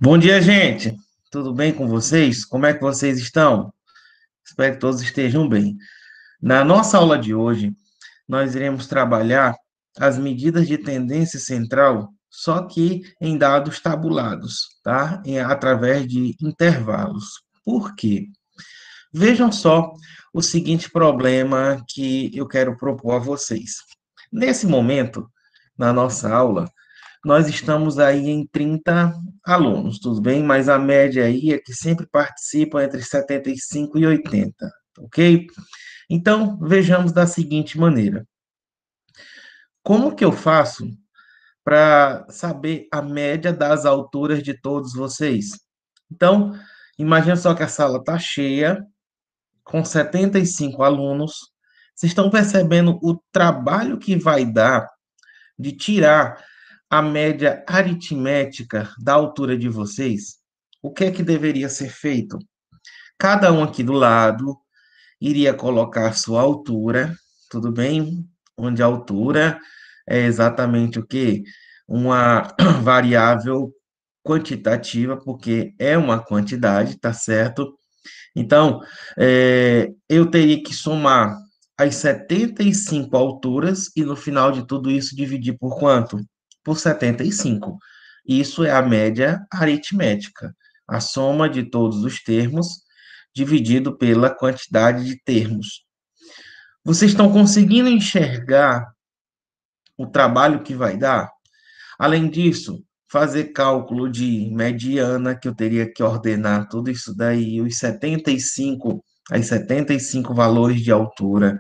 Bom dia, gente. Tudo bem com vocês? Como é que vocês estão? Espero que todos estejam bem. Na nossa aula de hoje, nós iremos trabalhar as medidas de tendência central, só que em dados tabulados, tá? Através de intervalos. Por quê? Vejam só o seguinte problema que eu quero propor a vocês. Nesse momento, na nossa aula, nós estamos aí em 30 alunos, tudo bem? Mas a média aí é que sempre participam entre 75 e 80, ok? Então, vejamos da seguinte maneira. Como que eu faço para saber a média das alturas de todos vocês? Então, imagina só que a sala está cheia, com 75 alunos. Vocês estão percebendo o trabalho que vai dar de tirar a média aritmética da altura de vocês? O que é que deveria ser feito? Cada um aqui do lado iria colocar a sua altura, tudo bem? Onde a altura é exatamente o quê? Uma variável quantitativa, porque é uma quantidade, tá certo? Então, eu teria que somar as 75 alturas e no final de tudo isso dividir por quanto? Por 75. Isso é a média aritmética, a soma de todos os termos dividido pela quantidade de termos. Vocês estão conseguindo enxergar o trabalho que vai dar? Além disso, fazer cálculo de mediana, que eu teria que ordenar tudo isso daí, os 75, as 75 valores de altura.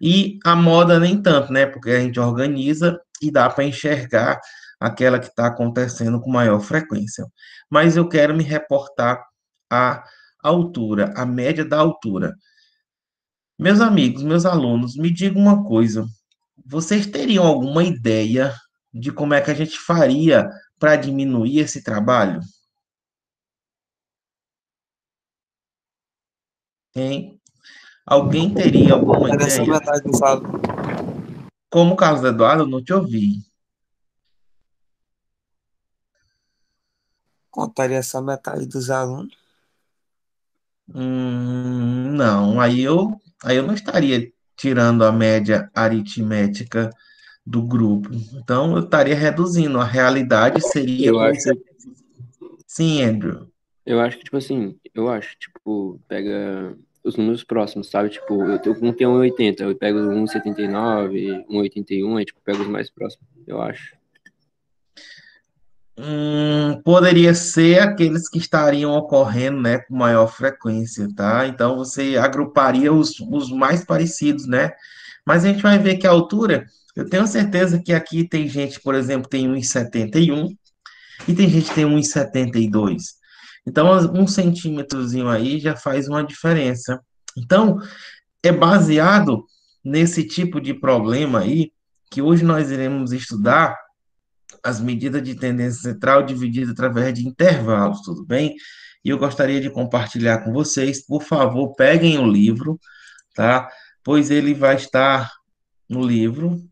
E a moda nem tanto, né? Porque a gente organiza e dá para enxergar aquela que está acontecendo com maior frequência. Mas eu quero me reportar à altura, a média da altura. Meus amigos, meus alunos, me digam uma coisa. Vocês teriam alguma ideia de como é que a gente faria para diminuir esse trabalho? Hein? Alguém teria alguma Era essa ideia? metade dos alunos. Como o Carlos Eduardo, eu não te ouvi. Contaria essa metade dos alunos. Não, aí eu não estaria tirando a média aritmética do grupo. Então, eu estaria reduzindo. A realidade seria Eu com acho, isso. Sim, Andrew. eu acho que, tipo assim, pega os números próximos, sabe? Tipo, um tem 1,80, eu pego 1,79, 1,81, aí, tipo, pego os mais próximos, eu acho. Poderia ser aqueles que estariam ocorrendo, né, com maior frequência, tá? Então você agruparia os mais parecidos, né? Mas a gente vai ver que a altura, eu tenho certeza que aqui tem gente, por exemplo, tem 1,71 e tem gente que tem 1,72. Então, um centímetrozinho aí já faz uma diferença. Então, é baseado nesse tipo de problema aí que hoje nós iremos estudar as medidas de tendência central divididas através de intervalos, tudo bem? E eu gostaria de compartilhar com vocês. Por favor, peguem o livro, tá? Pois ele vai estar no livro.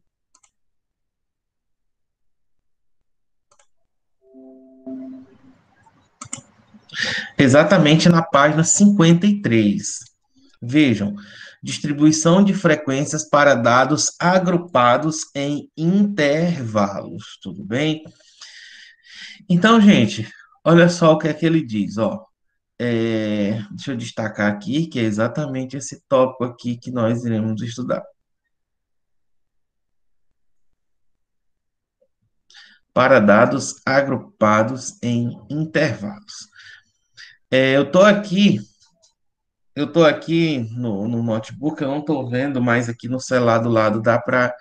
Exatamente na página 53. Vejam, distribuição de frequências para dados agrupados em intervalos, tudo bem? Então, gente, olha só o que é que ele diz, ó. Deixa eu destacar aqui que é exatamente esse tópico aqui que nós iremos estudar. Para dados agrupados em intervalos. Eu tô aqui no notebook, eu não estou vendo, mas aqui no celular do lado dá para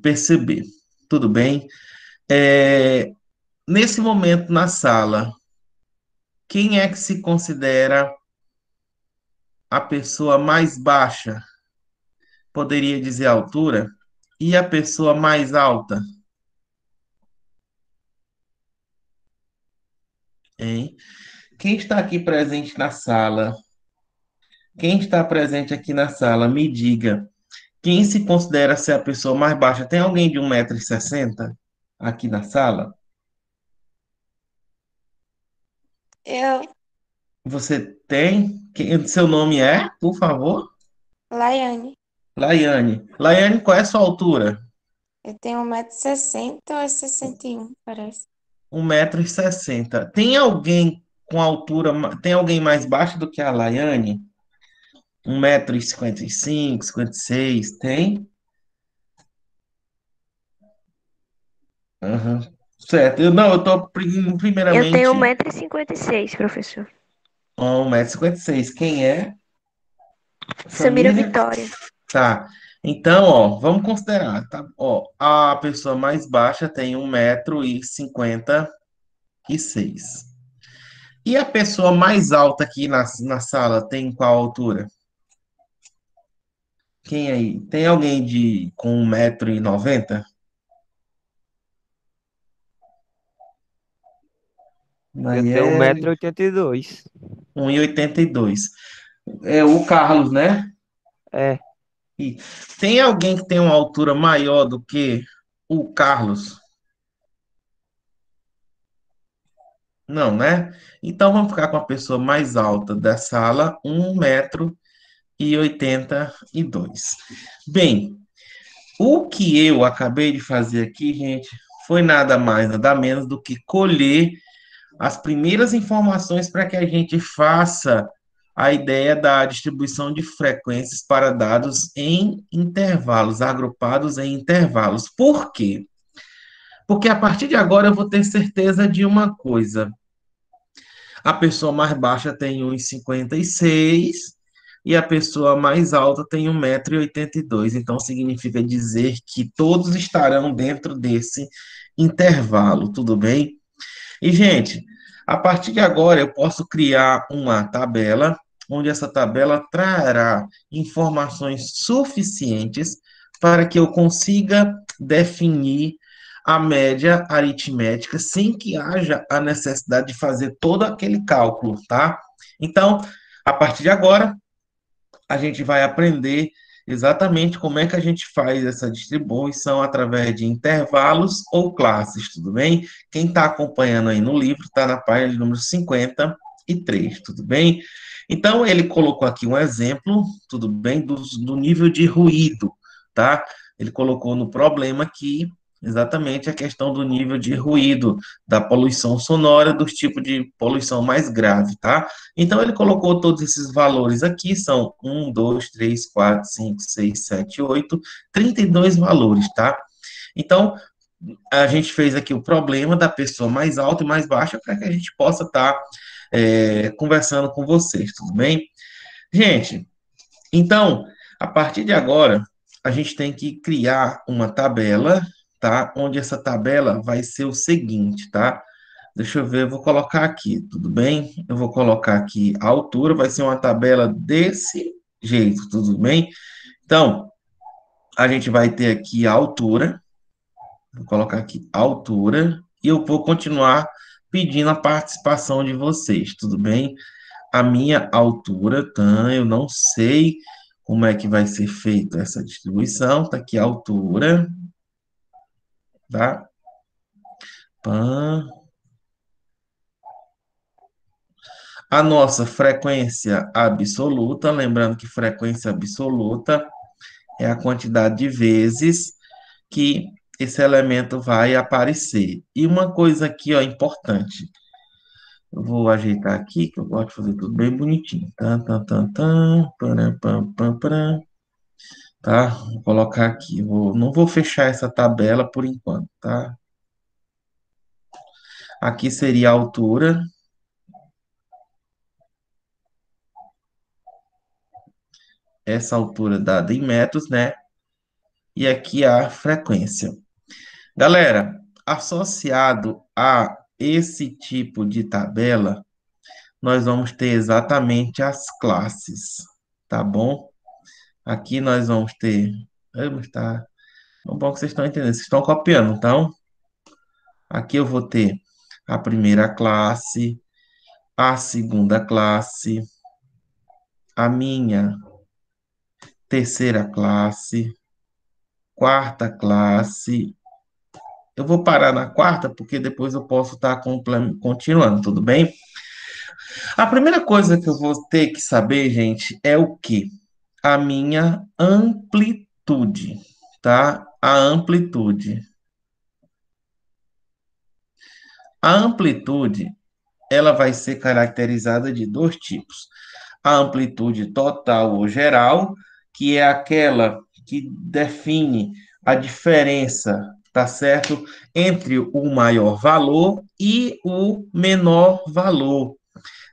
perceber. Tudo bem? É, Nesse momento na sala, quem é que se considera a pessoa mais baixa? Poderia dizer a altura? E a pessoa mais alta? Hein? Quem está aqui presente na sala? Quem está presente aqui na sala, me diga. Quem se considera ser a pessoa mais baixa? Tem alguém de 1,60 m aqui na sala? Eu, Você tem? Seu nome é, por favor? Laiane, Laiane. Laiane, qual é a sua altura? eu tenho 1,60 m ou é 61, parece. 1,60 m. Tem alguém com altura, tem alguém mais baixo do que a Laiane? 1,55 m, 56, tem? Aham. Certo. Eu tô Eu tenho primeiramente 1,56 m, professor. 1,56 m. Quem é? Samira Família? Vitória. Tá. Então, ó, vamos considerar, tá? Ó, a pessoa mais baixa tem 1,56 m. E a pessoa mais alta aqui na sala tem qual altura? Quem aí? Tem alguém com 1,90 m? Eu tenho um Nayeli, metro e oitenta e dois. 1,82 m. É o Carlos, né? É, E tem alguém que tem uma altura maior do que o Carlos? Não, né? Então vamos ficar com a pessoa mais alta da sala, 1,82 m. Bem, o que eu acabei de fazer aqui, gente, foi nada mais, nada menos do que colher as primeiras informações para que a gente faça a ideia da distribuição de frequências para dados em intervalos, agrupados em intervalos. Por quê? Porque a partir de agora eu vou ter certeza de uma coisa. A pessoa mais baixa tem 1,56 e a pessoa mais alta tem 1,82 m. Então significa dizer que todos estarão dentro desse intervalo, tudo bem? E, gente, a partir de agora eu posso criar uma tabela, onde essa tabela trará informações suficientes para que eu consiga definir a média aritmética sem que haja a necessidade de fazer todo aquele cálculo, tá? Então, a partir de agora, a gente vai aprender exatamente como é que a gente faz essa distribuição através de intervalos ou classes, tudo bem? Quem está acompanhando aí no livro está na página de número 53, tudo bem? Então, ele colocou aqui um exemplo, tudo bem, do nível de ruído, tá? Ele colocou no problema aqui exatamente a questão do nível de ruído, da poluição sonora, dos tipos de poluição mais grave, tá? Então, ele colocou todos esses valores aqui, são 32 valores, tá? Então, a gente fez aqui o problema da pessoa mais alta e mais baixa para que a gente possa estar conversando com vocês, tudo bem? Gente, então, a partir de agora, a gente tem que criar uma tabela, tá? Onde essa tabela vai ser o seguinte, tá? Deixa eu ver, eu vou colocar aqui, tudo bem? Eu vou colocar aqui a altura, vai ser uma tabela desse jeito, tudo bem? Então, a gente vai ter aqui a altura, vou colocar aqui a altura, e eu vou continuar pedindo a participação de vocês, tudo bem? A minha altura, tá? Eu não sei como é que vai ser feita essa distribuição, tá aqui a altura, tá? Pã. A nossa frequência absoluta, lembrando que frequência absoluta é a quantidade de vezes que esse elemento vai aparecer. E uma coisa aqui, ó, importante. Eu vou ajeitar aqui, que eu gosto de fazer tudo bem bonitinho. Param, pam, pam, param, tá? Vou colocar aqui. Não vou fechar essa tabela por enquanto, tá? Aqui seria a altura. Essa altura dada em metros, né? E aqui a frequência. Galera, associado a esse tipo de tabela, nós vamos ter exatamente as classes, tá bom? Aqui nós vamos ter. Mas tá. É bom que vocês estão entendendo, vocês estão copiando, então. Aqui eu vou ter a primeira classe, a segunda classe, a minha terceira classe, quarta classe. Eu vou parar na quarta, porque depois eu posso estar continuando, tudo bem? A primeira coisa que eu vou ter que saber, gente, é o quê? A minha amplitude, tá? A amplitude. A amplitude, ela vai ser caracterizada de dois tipos. A amplitude total ou geral, que é aquela que define a diferença, tá certo? Entre o maior valor e o menor valor.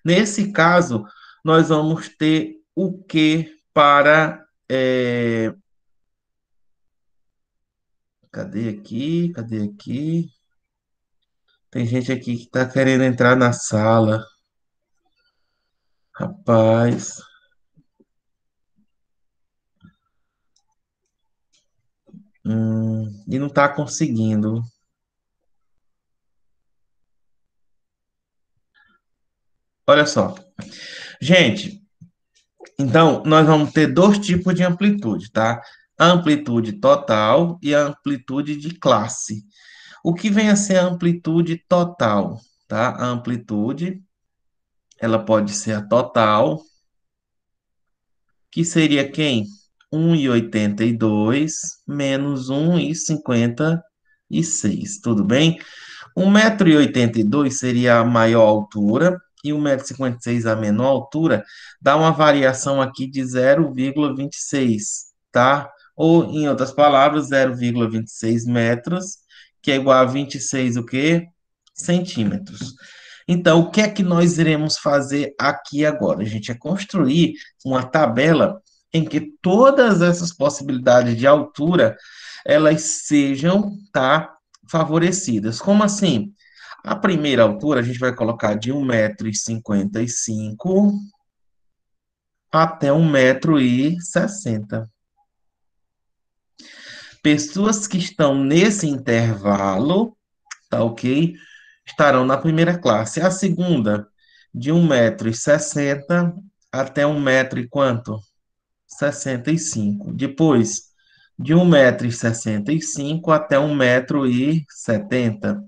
Nesse caso, nós vamos ter o que para. Cadê aqui? Cadê aqui? Tem gente aqui que está querendo entrar na sala. Rapaz. E não está conseguindo. Olha só. Gente, então nós vamos ter dois tipos de amplitude, tá? A amplitude total e a amplitude de classe. O que vem a ser a amplitude total, tá? A amplitude, ela pode ser a total, que seria quem? 1,82 menos 1,56, tudo bem? 1,82 m seria a maior altura e 1,56 m a menor altura, dá uma variação aqui de 0,26, tá? Ou, em outras palavras, 0,26 metros, que é igual a 26 o quê? Centímetros. Então, o que é que nós iremos fazer aqui agora? A gente é construir uma tabela em que todas essas possibilidades de altura, elas sejam, tá, favorecidas. Como assim? A primeira altura a gente vai colocar de 1,55 m até 1,60 m. Pessoas que estão nesse intervalo, tá ok? Estarão na primeira classe. A segunda, de 1,60 m até 1 m e quanto? 65. Depois, de 1,65 m até 1,70 m.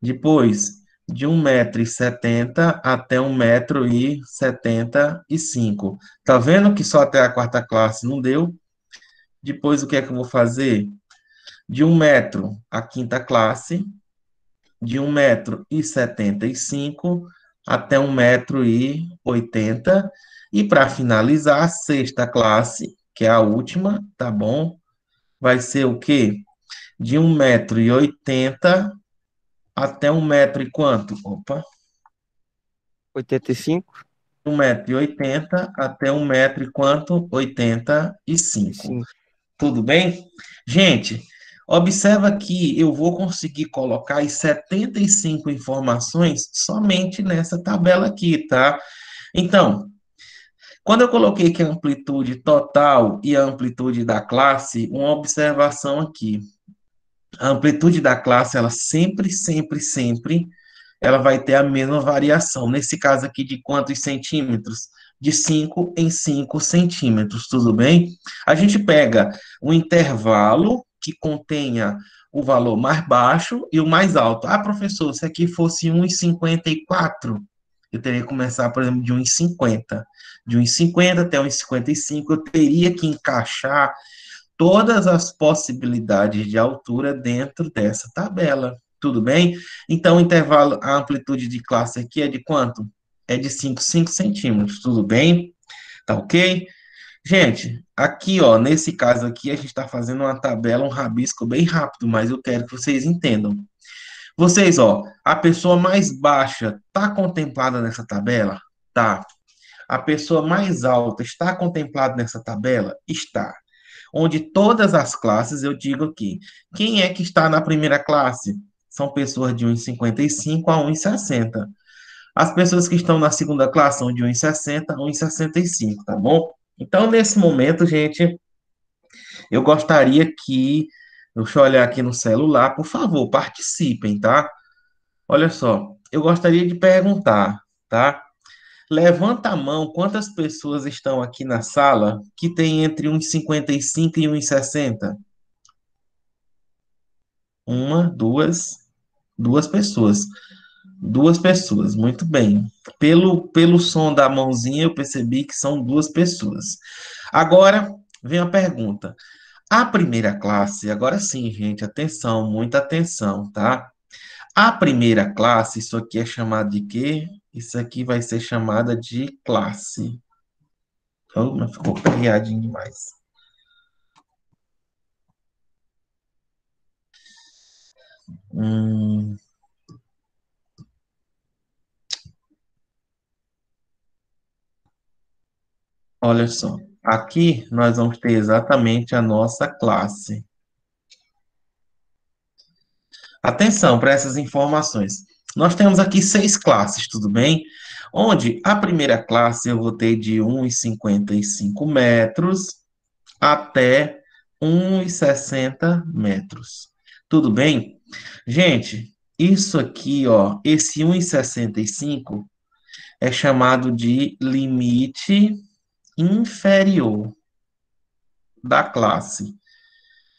Depois, de 1,70 m até 1,75 m. Tá vendo que só até a quarta classe não deu? Depois, o que é que eu vou fazer? De 1 m a quinta classe, de 1,75 m até 1,80 m. E para finalizar, a sexta classe, que é a última, tá bom? Vai ser o quê? De 1,80 m até 1 m e quanto? Opa! 85? 1,80 m até 1 m e quanto? 85. Sim. Tudo bem? Gente, observa que eu vou conseguir colocar as 75 informações somente nessa tabela aqui, tá? Então, quando eu coloquei que a amplitude total e a amplitude da classe, uma observação aqui. A amplitude da classe, ela sempre, ela vai ter a mesma variação. Nesse caso aqui, de quantos centímetros? De 5 em 5 centímetros, tudo bem? A gente pega o intervalo que contenha o valor mais baixo e o mais alto. Ah, professor, se aqui fosse 1,54, eu teria que começar, por exemplo, de 1,50. De 1,50 até 1,55, eu teria que encaixar todas as possibilidades de altura dentro dessa tabela. Tudo bem? Então, o intervalo, a amplitude de classe aqui é de quanto? É de 5 centímetros. Tudo bem? Tá ok? Gente, aqui, ó, nesse caso aqui, a gente está fazendo uma tabela, um rabisco bem rápido, mas eu quero que vocês entendam. Vocês, ó, a pessoa mais baixa está contemplada nessa tabela? Tá. A pessoa mais alta está contemplada nessa tabela? Está. Onde todas as classes, eu digo aqui, quem é que está na primeira classe? São pessoas de 1,55 a 1,60. As pessoas que estão na segunda classe são de 1,60 a 1,65, tá bom? Então, nesse momento, gente, eu gostaria que, deixa eu olhar aqui no celular, por favor, participem, tá? Olha só, eu gostaria de perguntar, tá? Levanta a mão, quantas pessoas estão aqui na sala que tem entre 1,55 e 1,60? Uma, duas pessoas. Duas pessoas, muito bem. Pelo som da mãozinha, eu percebi que são duas pessoas. Agora, vem a pergunta. A primeira classe, agora sim, gente, atenção, muita atenção, tá? A primeira classe, isso aqui é chamado de quê? Isso aqui vai ser chamada de classe. Oh, mas ficou perreadinho demais. Hum, olha só. Aqui nós vamos ter exatamente a nossa classe. Atenção para essas informações. Nós temos aqui 6 classes, tudo bem? Onde a primeira classe eu vou ter de 1,55 metros até 1,60 metros. Tudo bem? Gente, isso aqui, ó, esse 1,65 é chamado de limite inferior da classe.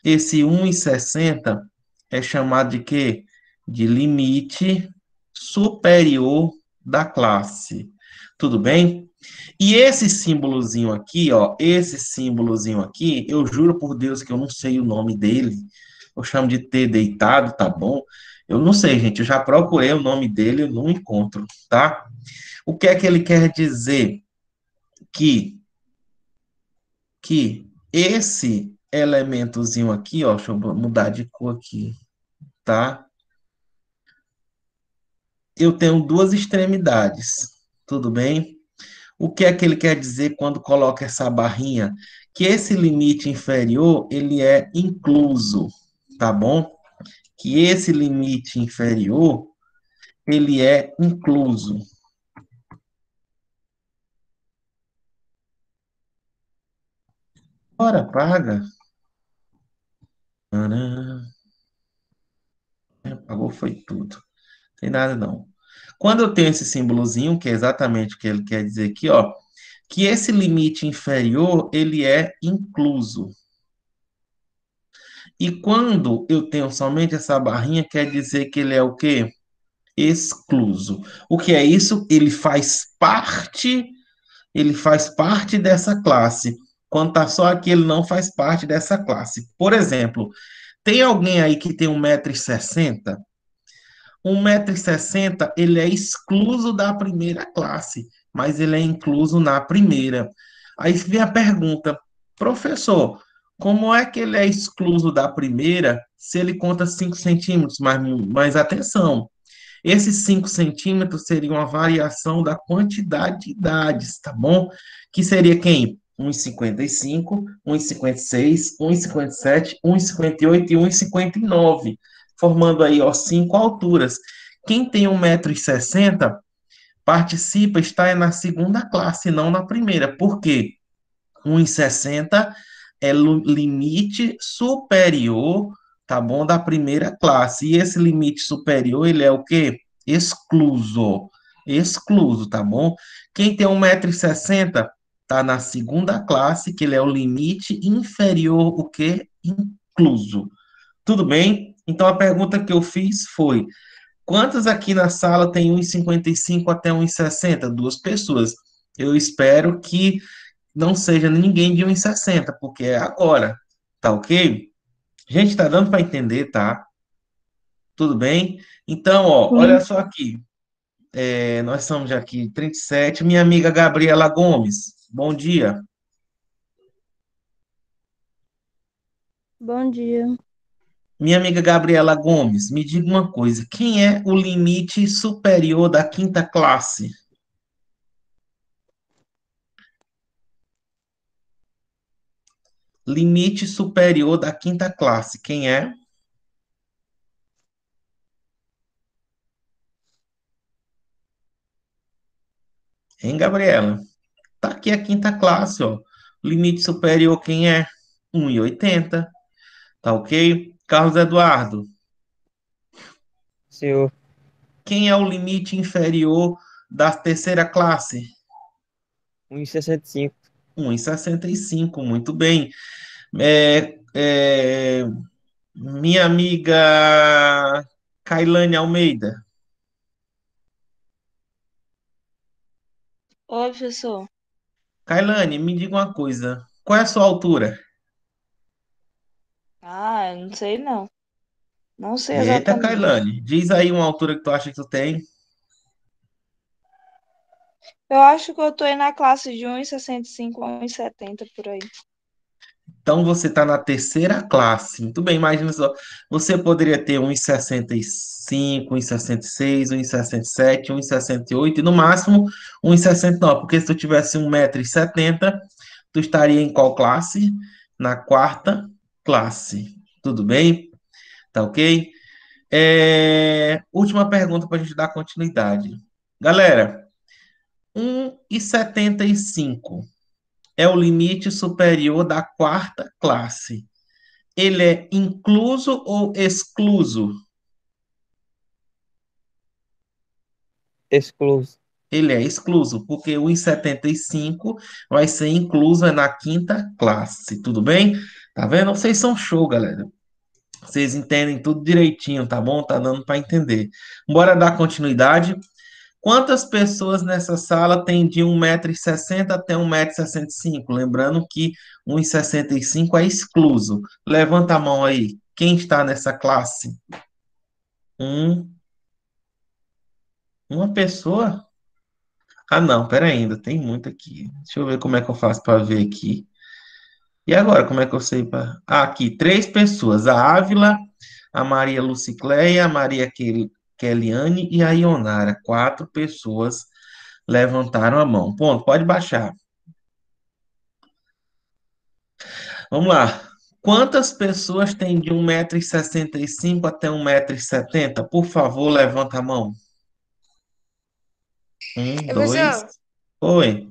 Esse 1,60 é chamado de quê? De limite superior da classe. Tudo bem? E esse símbolozinho aqui, ó, esse símbolozinho aqui, eu juro por Deus que eu não sei o nome dele. Eu chamo de T deitado, tá bom? Eu não sei, gente. Eu já procurei o nome dele, eu não encontro, tá? O que é que ele quer dizer? Que esse elementozinho aqui, ó, deixa eu mudar de cor aqui, tá? Eu tenho duas extremidades, tudo bem? O que é que ele quer dizer quando coloca essa barrinha? Que esse limite inferior, ele é incluso, tá bom? Que esse limite inferior, ele é incluso. Ora, paga. Tcharam. Pagou foi tudo. Não tem nada não. Quando eu tenho esse símbolozinho, que é exatamente o que ele quer dizer aqui, ó, que esse limite inferior, ele é incluso. E quando eu tenho somente essa barrinha, quer dizer que ele é o quê? Excluso. O que é isso? Ele faz parte dessa classe. Quando tá só aqui, ele não faz parte dessa classe. Por exemplo, tem alguém aí que tem 1,60 m? 1,60 m, ele é excluso da primeira classe, mas ele é incluso na primeira. Aí vem a pergunta, professor, como é que ele é excluso da primeira se ele conta 5 centímetros? Mas atenção, esses 5 centímetros seriam uma variação da quantidade de idades, tá bom? Que seria quem? 1,55, 1,56, 1,57, 1,58 e 1,59, formando aí, ó, 5 alturas. Quem tem 1,60 m participa, está na segunda classe, não na primeira. Por quê? 1,60 é limite superior, tá bom, da primeira classe. E esse limite superior, ele é o quê? Excluso. Excluso, tá bom? Quem tem 1,60 m tá na segunda classe, que ele é o limite inferior, o quê? Incluso. Tudo bem? Então a pergunta que eu fiz foi: quantas aqui na sala tem 1,55 até 1,60? Duas pessoas. Eu espero que não seja ninguém de 1,60, porque é agora, tá ok? Gente, tá dando para entender, tá? Tudo bem? Então, ó, olha Sim. só aqui. Nós somos aqui 37. Minha amiga Gabriela Gomes, bom dia. Bom dia. Minha amiga Gabriela Gomes, me diga uma coisa: quem é o limite superior da quinta classe? Limite superior da quinta classe, quem é? Hein, Gabriela? Tá aqui a quinta classe, ó. Limite superior, quem é? 1,80. Tá ok? Carlos Eduardo, Senhor, quem é o limite inferior da terceira classe? 1,65. 1,65, muito bem. Minha amiga Kailane Almeida, Oi, professor. Kailane, me diga uma coisa. Qual é a sua altura? Ah, eu não sei não. Não sei Eita, exatamente. Kailane, diz aí uma altura que tu acha que tu tem. Eu acho que eu tô aí na classe de 1,65 a 1,70 por aí. Então você está na terceira classe. Muito bem, imagina só. Você poderia ter 1,65, 1,66, 1,67, 1,68 e no máximo 1,69. Porque se tu tivesse 1,70 m, tu estaria em qual classe? Na quarta classe. Tudo bem? Tá ok? Última pergunta para a gente dar continuidade. Galera, 1,75 é o limite superior da quarta classe. Ele é incluso ou excluso? Excluso. Ele é excluso, porque o 1,75 vai ser incluso na quinta classe. Tudo bem? Tá vendo? Vocês são show, galera. Vocês entendem tudo direitinho, tá bom? Tá dando para entender. Bora dar continuidade. Quantas pessoas nessa sala têm de 1,60 m até 1,65 m? Lembrando que 1,65 é excluso. Levanta a mão aí. Quem está nessa classe? Uma pessoa? Ah, não, pera ainda, tem muito aqui. Deixa eu ver como é que eu faço para ver aqui. E agora, como é que eu sei para. Ah, aqui, três pessoas: a Ávila, a Maria Lucicleia, a Maria Keliane e a Ionara. Quatro pessoas levantaram a mão. Ponto, pode baixar. Vamos lá. Quantas pessoas têm de 1,65 m até 1,70 m? Por favor, levanta a mão. Um, dois. Professor, Oi.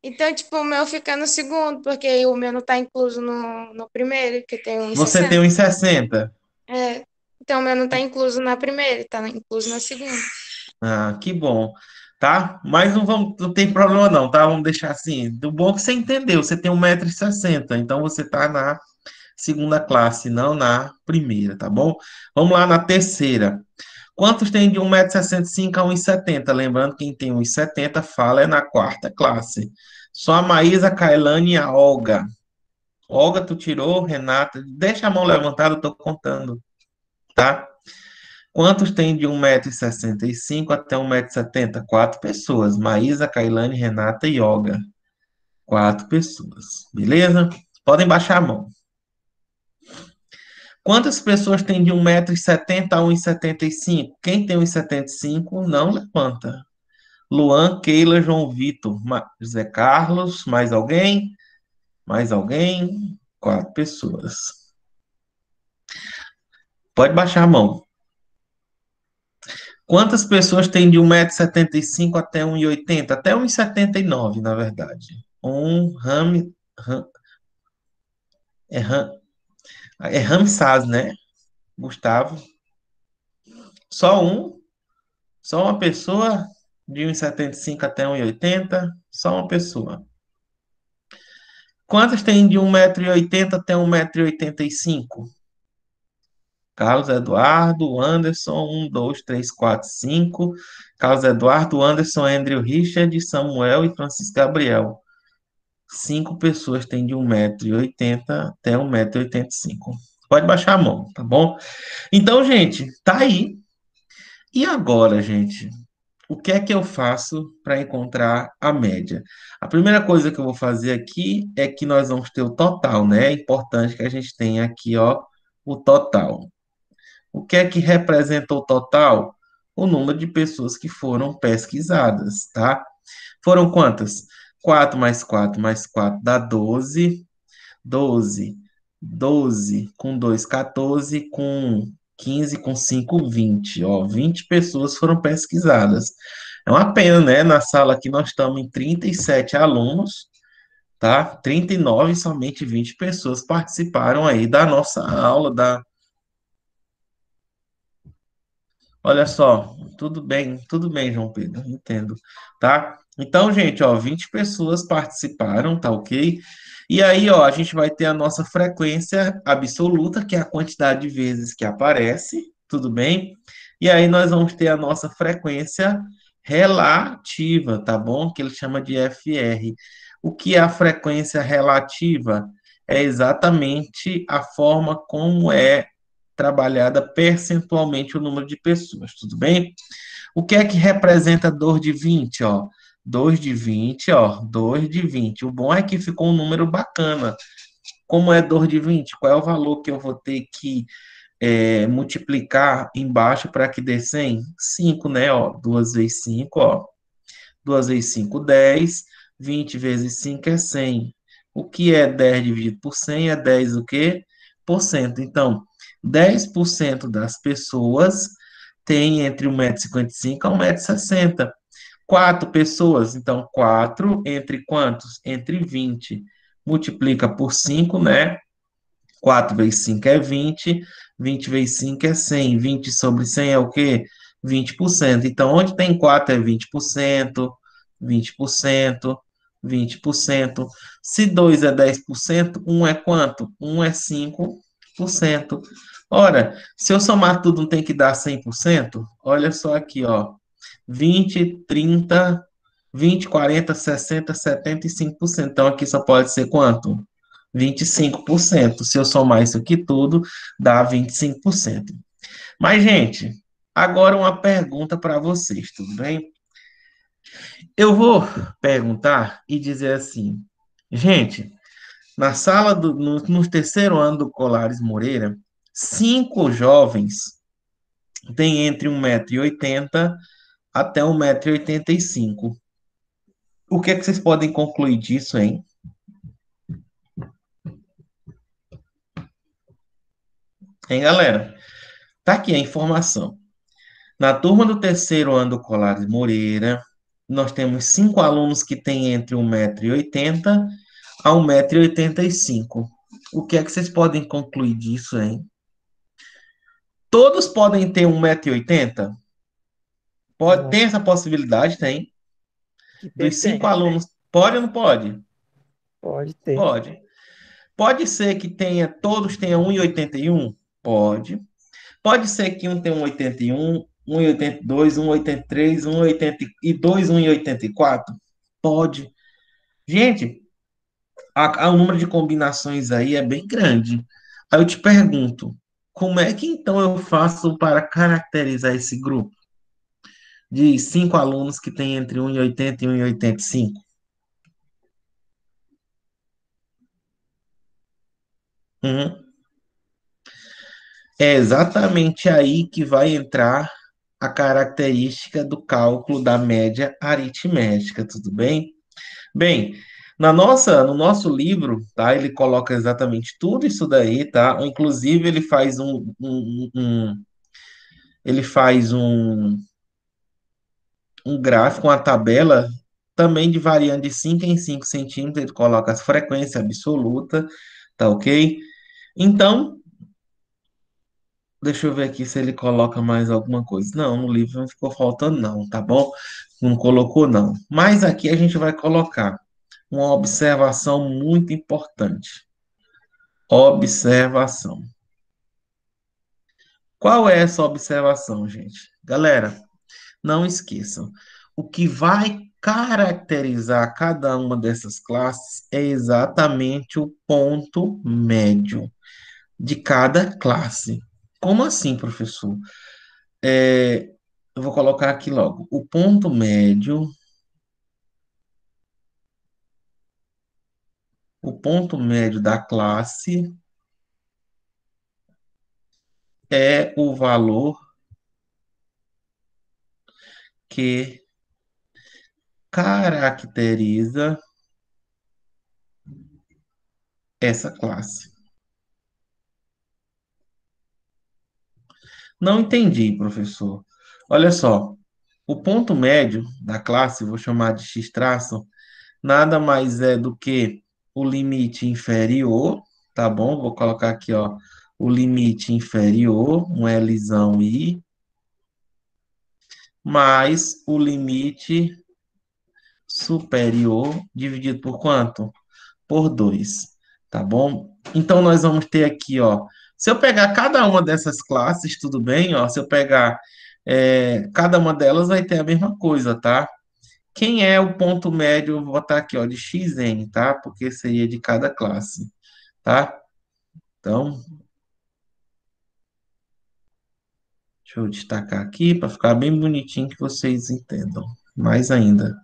então, tipo, o meu fica no segundo, porque o meu não tá incluso no primeiro, que tem Você tem 1,60. 1,60 m. É, então, o meu não tá incluso na primeira, tá incluso na segunda. Ah, que bom, tá? Mas não vamos, não tem problema não, tá? Vamos deixar assim. Do bom que você entendeu, você tem 1,60 m, então você tá na segunda classe, não na primeira, tá bom? Vamos lá na terceira. Quantos tem de 1,65 m a 1,70 m? Lembrando, quem tem 1,70 m fala é na quarta classe. Só a Maísa, a Kailane e a Olga. Olga, tu tirou, Renata, deixa a mão levantada, eu tô contando, tá? Quantos tem de 1,65 m até 1,70 m? Quatro pessoas. Maísa, Kailane, Renata e Olga. Quatro pessoas. Beleza? Podem baixar a mão. Quantas pessoas tem de 1,70 m a 1,75 m? Quem tem 1,75 m não levanta. Luan, Keila, João Vitor, José Carlos, mais alguém? Mais alguém? Quatro pessoas. Pode baixar a mão. Quantas pessoas têm de 1,75 m até 1,80 m? Até 1,79 m, na verdade. Ram, é, Ram, é Ramsaz, né? Gustavo. Só um? Só uma pessoa de 1,75 m até 1,80 m? Só uma pessoa. Quantas tem de 1,80 m até 1,85 m? Carlos Eduardo, Anderson, 2, 3, 4, 5. Carlos Eduardo, Anderson, Andrew Richard, Samuel e Francisco Gabriel. Cinco pessoas têm de 1,80 m até 1,85 m. Pode baixar a mão, tá bom? Então, gente, tá aí. E agora, gente? O que é que eu faço para encontrar a média? A primeira coisa que eu vou fazer aqui é que nós vamos ter o total, né? É importante que a gente tenha aqui, ó, o total. O que é que representa o total? O número de pessoas que foram pesquisadas, tá? Foram quantas? 4 mais 4 mais 4 dá 12. 12. 12 com 2, 14. Com 15, com 5, 20. Ó, 20 pessoas foram pesquisadas. É uma pena, né? Na sala aqui nós estamos em 37 alunos, tá? 39, somente 20 pessoas participaram aí da nossa aula, Olha só, tudo bem, João Pedro, entendo, tá? Então, gente, ó, 20 pessoas participaram, tá ok? E aí, ó, a gente vai ter a nossa frequência absoluta, que é a quantidade de vezes que aparece, tudo bem? E aí nós vamos ter a nossa frequência relativa, tá bom? Que ele chama de FR. O que é a frequência relativa? É exatamente a forma como é trabalhada percentualmente o número de pessoas, tudo bem? O que é que representa 2 de 20, ó? 2 de 20, ó, 2 de 20. O bom é que ficou um número bacana. Como é 2 de 20? Qual é o valor que eu vou ter que multiplicar embaixo para que dê 100? 5, né? Ó, 2 vezes 5, ó. 2 vezes 5, 10. 20 vezes 5 é 100. O que é 10 dividido por 100? É 10 o quê? Por cento. Então, 10% das pessoas têm entre 1,55 m a 1,60 m. 4 pessoas, então 4 entre quantos? Entre 20. Multiplica por 5, né? 4 vezes 5 é 20, 20 vezes 5 é 100, 20 sobre 100 é o quê? 20%. Então, onde tem 4 é 20%, 20%, 20%. Se 2 é 10%, 1 é quanto? 1 é 5%. Ora, se eu somar tudo, não tem que dar 100%? Olha só aqui, ó. 20, 30, 20, 40, 60, 75%. Então, aqui só pode ser quanto? 25%. Se eu somar isso aqui tudo, dá 25%. Mas, gente, agora uma pergunta para vocês, tudo bem? Eu vou perguntar e dizer assim, gente, na sala no terceiro ano do Colares Moreira, 5 jovens têm entre 1,80 m até 1,85 m. O que é que vocês podem concluir disso, hein? Hein, galera? Tá aqui a informação. Na turma do terceiro ano do Colares Moreira, nós temos 5 alunos que têm entre 1,80 m a 1,85 m. O que é que vocês podem concluir disso, hein? Todos podem ter 1,80 m? Pode, tem essa possibilidade? Tem. Dos 5 alunos, pode ou não pode? Pode ter. Pode. Pode ser que todos tenham 1,81 m? Pode. Pode ser que um tenha 1,81, 1,82, 1,83, 1,82, 1,84? Pode. Gente, o número de combinações aí é bem grande. Aí eu te pergunto, como é que então eu faço para caracterizar esse grupo de 5 alunos que tem entre 1,80 e 1,85? Uhum. É exatamente aí que vai entrar a característica do cálculo da média aritmética, tudo bem? Bem, no nosso livro, tá? Ele coloca exatamente tudo isso daí, tá? Inclusive ele faz ele faz um gráfico, uma tabela também de variando de 5 em 5 centímetros, ele coloca a frequência absoluta, tá ok? Então, deixa eu ver aqui se ele coloca mais alguma coisa. Não, no livro não ficou faltando, não, tá bom? Não colocou, não. Mas aqui a gente vai colocar uma observação muito importante. Observação. Qual é essa observação, gente? Galera, não esqueçam. O que vai caracterizar cada uma dessas classes é exatamente o ponto médio de cada classe. Como assim, professor? Eu vou colocar aqui logo. O ponto médio da classe é o valor que caracteriza essa classe. Não entendi, professor. Olha só, o ponto médio da classe, vou chamar de x traço, nada mais é do que o limite inferior, tá bom? Vou colocar aqui, ó, o limite inferior, um Lzão I, mais o limite superior, dividido por quanto? Por 2, tá bom? Então, nós vamos ter aqui, ó, se eu pegar cada uma dessas classes, tudo bem? Ó, se eu pegar cada uma delas vai ter a mesma coisa, tá? Quem é o ponto médio? Eu vou botar aqui, ó, de xn, tá? Porque seria de cada classe, tá? Então, deixa eu destacar aqui para ficar bem bonitinho que vocês entendam. Mais ainda,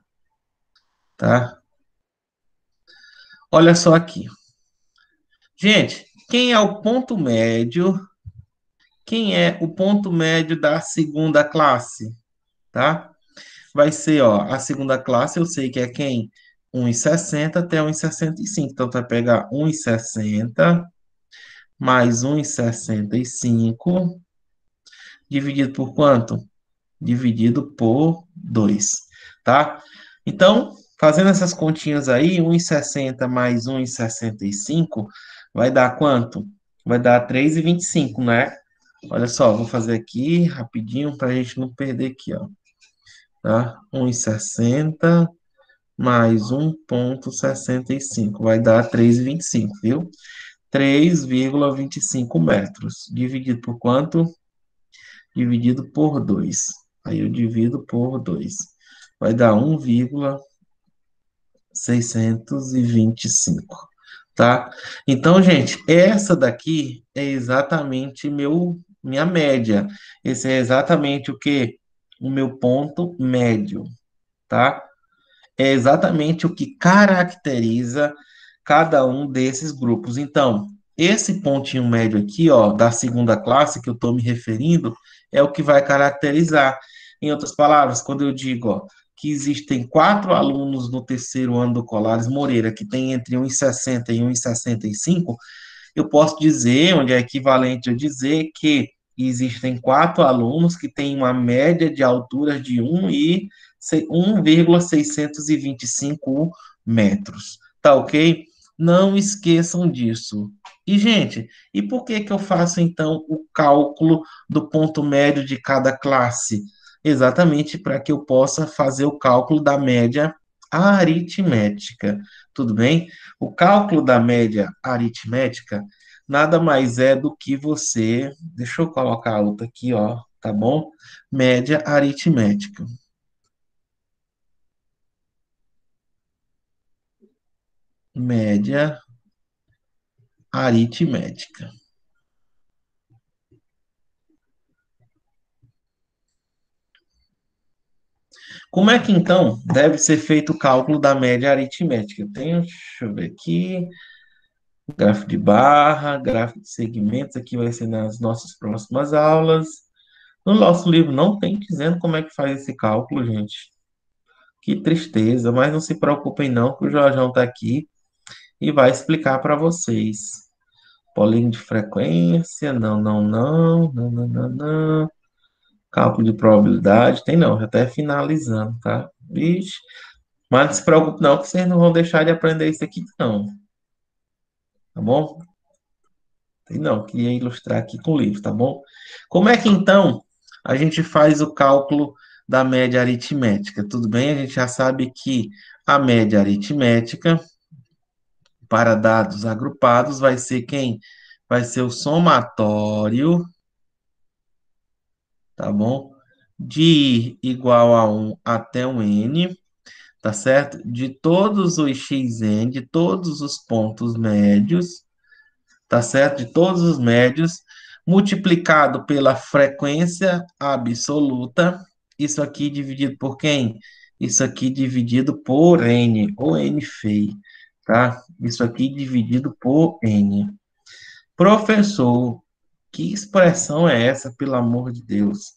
tá? Olha só aqui. Gente, quem é o ponto médio? Quem é o ponto médio da segunda classe, tá? Vai ser, ó, a segunda classe, eu sei que é quem? 1,60 até 1,65. Então, tu vai pegar 1,60 mais 1,65 dividido por quanto? Dividido por 2, tá? Então, fazendo essas continhas aí, 1,60 mais 1,65 vai dar quanto? Vai dar 3,25, né? Olha só, vou fazer aqui rapidinho para a gente não perder aqui, ó. Tá? 1,60 mais 1,65 vai dar 3,25, viu? 3,25 metros. Dividido por quanto? Dividido por 2. Aí eu divido por 2. Vai dar 1,625, tá? Então, gente, essa daqui é exatamente minha média. Esse é exatamente o que? O meu ponto médio, tá? É exatamente o que caracteriza cada um desses grupos. Então, esse pontinho médio aqui, ó, da segunda classe que eu estou me referindo, é o que vai caracterizar. Em outras palavras, quando eu digo, ó, que existem 4 alunos no terceiro ano do Colares Moreira que tem entre 1,60 e 1,65, eu posso dizer, onde é equivalente eu dizer que existem 4 alunos que têm uma média de alturas de 1,625 metros. Tá ok? Não esqueçam disso. E, gente, e por que que eu faço, então, o cálculo do ponto médio de cada classe? Exatamente para que eu possa fazer o cálculo da média aritmética. Tudo bem? O cálculo da média aritmética nada mais é do que você. Deixa eu colocar a outra aqui, ó, tá bom? Média aritmética. Média aritmética. Como é que então deve ser feito o cálculo da média aritmética? Eu tenho, deixa eu ver aqui, gráfico de barra, gráfico de segmentos, aqui vai ser nas nossas próximas aulas. No nosso livro não tem dizendo como é que faz esse cálculo, gente. Que tristeza, mas não se preocupem não, que o Jorjão está aqui e vai explicar para vocês. Polígono de frequência, não. Cálculo de probabilidade, tem não, já até finalizando, tá? Vixe, mas não se preocupe não, que vocês não vão deixar de aprender isso aqui, não. Tá bom? Tem não, queria ilustrar aqui com o livro, tá bom? Como é que então a gente faz o cálculo da média aritmética? Tudo bem? A gente já sabe que a média aritmética para dados agrupados vai ser quem? Vai ser o somatório, tá bom? De i igual a 1 até um n, tá certo? De todos os xn, de todos os pontos médios, tá certo? De todos os médios, multiplicado pela frequência absoluta, isso aqui dividido por quem? Isso aqui dividido por n, ou n feio, tá? Isso aqui dividido por n. Professor, que expressão é essa, pelo amor de Deus?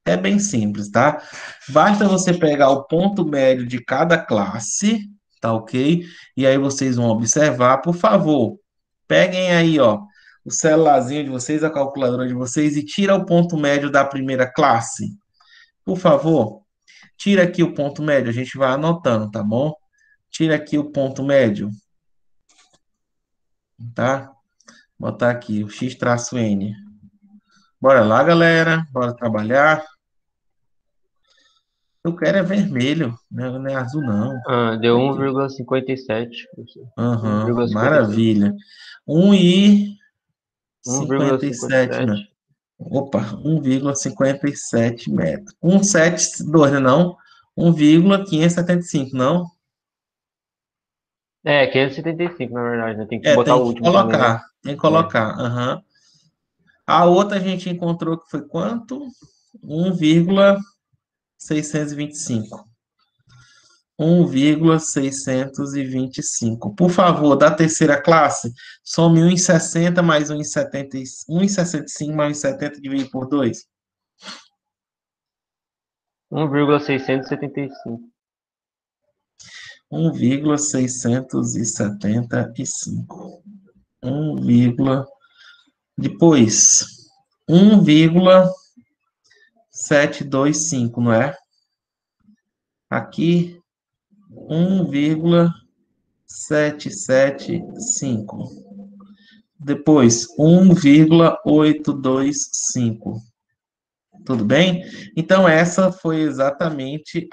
É bem simples, tá? Basta você pegar o ponto médio de cada classe, tá ok? E aí vocês vão observar, por favor, peguem aí, ó, o celularzinho de vocês, a calculadora de vocês e tira o ponto médio da primeira classe. Por favor, tira aqui o ponto médio, a gente vai anotando, tá bom? Tira aqui o ponto médio, tá? Botar aqui o x-n. Bora lá, galera, bora trabalhar. Eu quero é vermelho, não é azul, não. Ah, deu 1,57. Aham, maravilha. 1,57, né? 1,57. Opa, 1,57 metros. 172, né, não? 1,575, não? É, 575, na verdade, né? Tem que É, botar tem o que último também, né? colocar. Tem que É. colocar. Aham. A outra a gente encontrou que foi quanto? 1,625. 1,625. Por favor, da terceira classe, some 1,60 mais 1,70, 1,65 mais 1,70 dividido por 2. 1,675. 1,675. 1, depois 1,725, não é? Aqui 1,775. Depois 1,825. Tudo bem? Então essa foi exatamente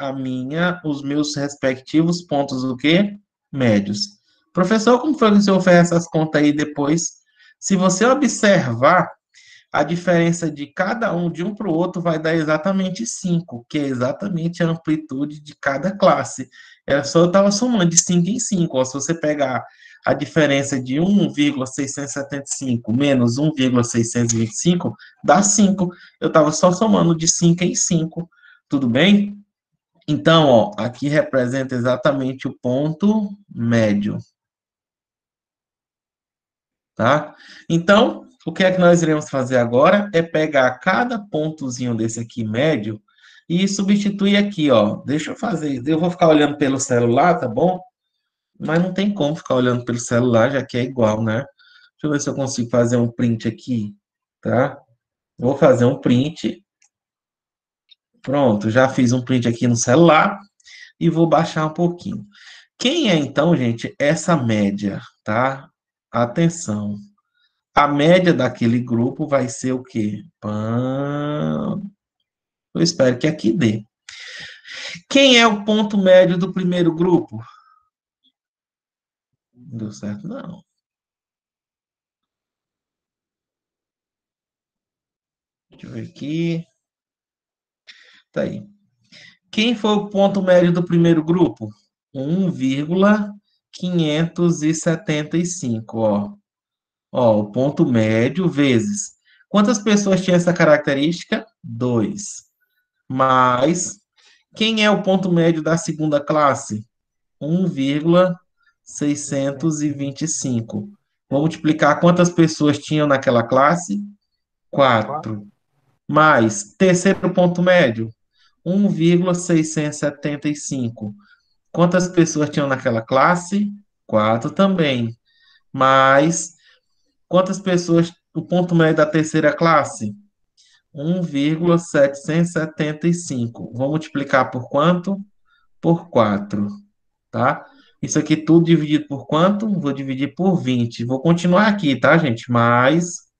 os meus respectivos pontos do quê? Médios. Professor, como foi que o senhor fez essas contas aí depois? Se você observar, a diferença de cada um, de um para o outro, vai dar exatamente 5, que é exatamente a amplitude de cada classe. Era só eu estava somando de 5 em 5. Ó, se você pegar a diferença de 1,675 menos 1,625, dá 5. Eu estava só somando de 5 em 5. Tudo bem? Então, ó, aqui representa exatamente o ponto médio. Tá? Então, o que é que nós iremos fazer agora é pegar cada pontozinho desse aqui médio e substituir aqui, ó. Deixa eu fazer, eu vou ficar olhando pelo celular, tá bom? Mas não tem como ficar olhando pelo celular, já que é igual, né? Deixa eu ver se eu consigo fazer um print aqui, tá? Vou fazer um print. Pronto, já fiz um print aqui no celular e vou baixar um pouquinho. Quem é então, gente, essa média, tá? Atenção. A média daquele grupo vai ser o quê? Eu espero que aqui dê. Quem é o ponto médio do primeiro grupo? Não deu certo, não. Deixa eu ver aqui. Tá aí. Quem foi o ponto médio do primeiro grupo? 1,575, ó. Ó, o ponto médio vezes. Quantas pessoas tinham essa característica? 2. Mais. Quem é o ponto médio da segunda classe? 1,625. Vou multiplicar quantas pessoas tinham naquela classe? 4. Mais terceiro ponto médio, 1,675. Quantas pessoas tinham naquela classe? 4 também. Mais quantas pessoas, o ponto médio da terceira classe? 1,775. Vou multiplicar por quanto? Por 4. Tá? Isso aqui tudo dividido por quanto? Vou dividir por 20. Vou continuar aqui, tá, gente? Mas.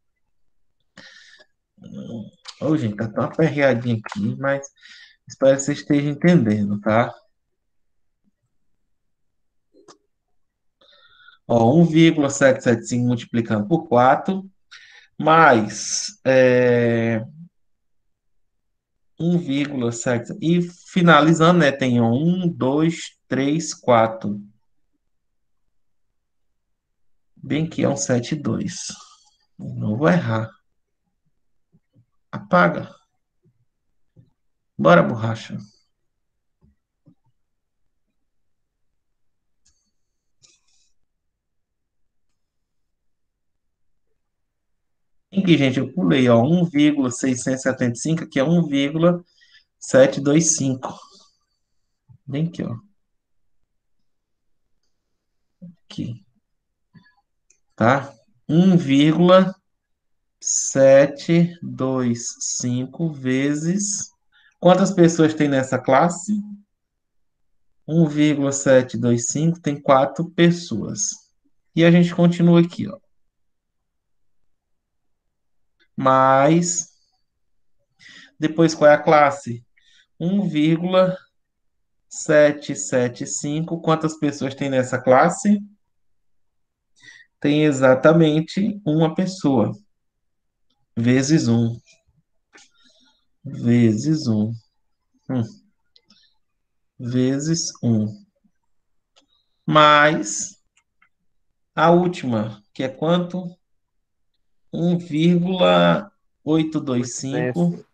Ô, gente, tá tão aperreadinho aqui, mas espero que você esteja entendendo, tá? Ó, 1,775 multiplicando por 4, mais 1,7. E finalizando, né? Tem 1, 2, 3, 4. Bem que é um 7,2. Não vou errar. Apaga. Bora, borracha. Aqui, gente, eu pulei, ó, 1,675, que é 1,725. Bem aqui, ó. Aqui, tá? 1,725 vezes... Quantas pessoas tem nessa classe? 1,725 tem 4 pessoas. E a gente continua aqui, ó. Mais... Depois, qual é a classe? 1,775. Quantas pessoas tem nessa classe? Tem exatamente uma pessoa. vezes um, vezes um, hum, vezes um, mais a última, que é quanto? Um vírgula oitocentos e vinte e cinco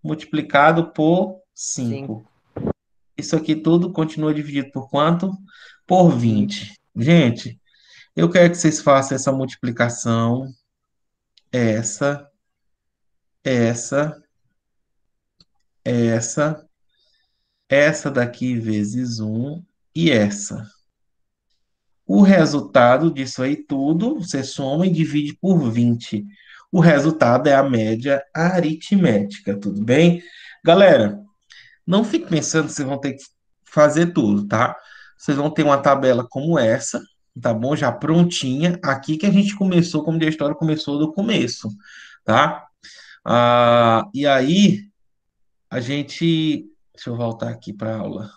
multiplicado por 5. 5. Isso aqui tudo continua dividido por quanto? Por 20. 20. Gente, eu quero que vocês façam essa multiplicação, essa, essa, essa, essa daqui vezes um e essa. O resultado disso aí tudo, você soma e divide por 20. O resultado é a média aritmética, tudo bem? Galera, não fique pensando que vocês vão ter que fazer tudo, tá? Vocês vão ter uma tabela como essa, tá bom? Já prontinha, aqui que a gente começou, como a história começou do começo, tá? E aí, a gente. Deixa eu voltar aqui para a aula.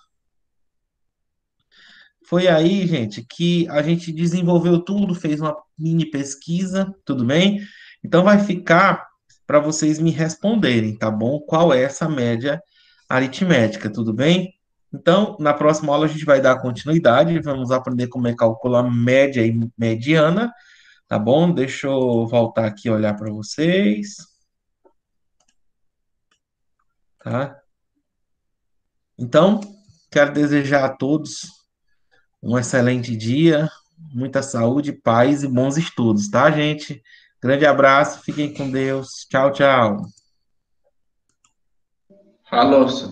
Foi aí, gente, que a gente desenvolveu tudo, fez uma mini pesquisa, tudo bem? Então vai ficar para vocês me responderem, tá bom? Qual é essa média aritmética, tudo bem? Então, na próxima aula a gente vai dar continuidade, vamos aprender como é calcular média e mediana, tá bom? Deixa eu voltar aqui e olhar para vocês, tá? Então, quero desejar a todos um excelente dia, muita saúde, paz e bons estudos, tá, gente? Grande abraço, fiquem com Deus. Tchau, tchau. Falou, senhor.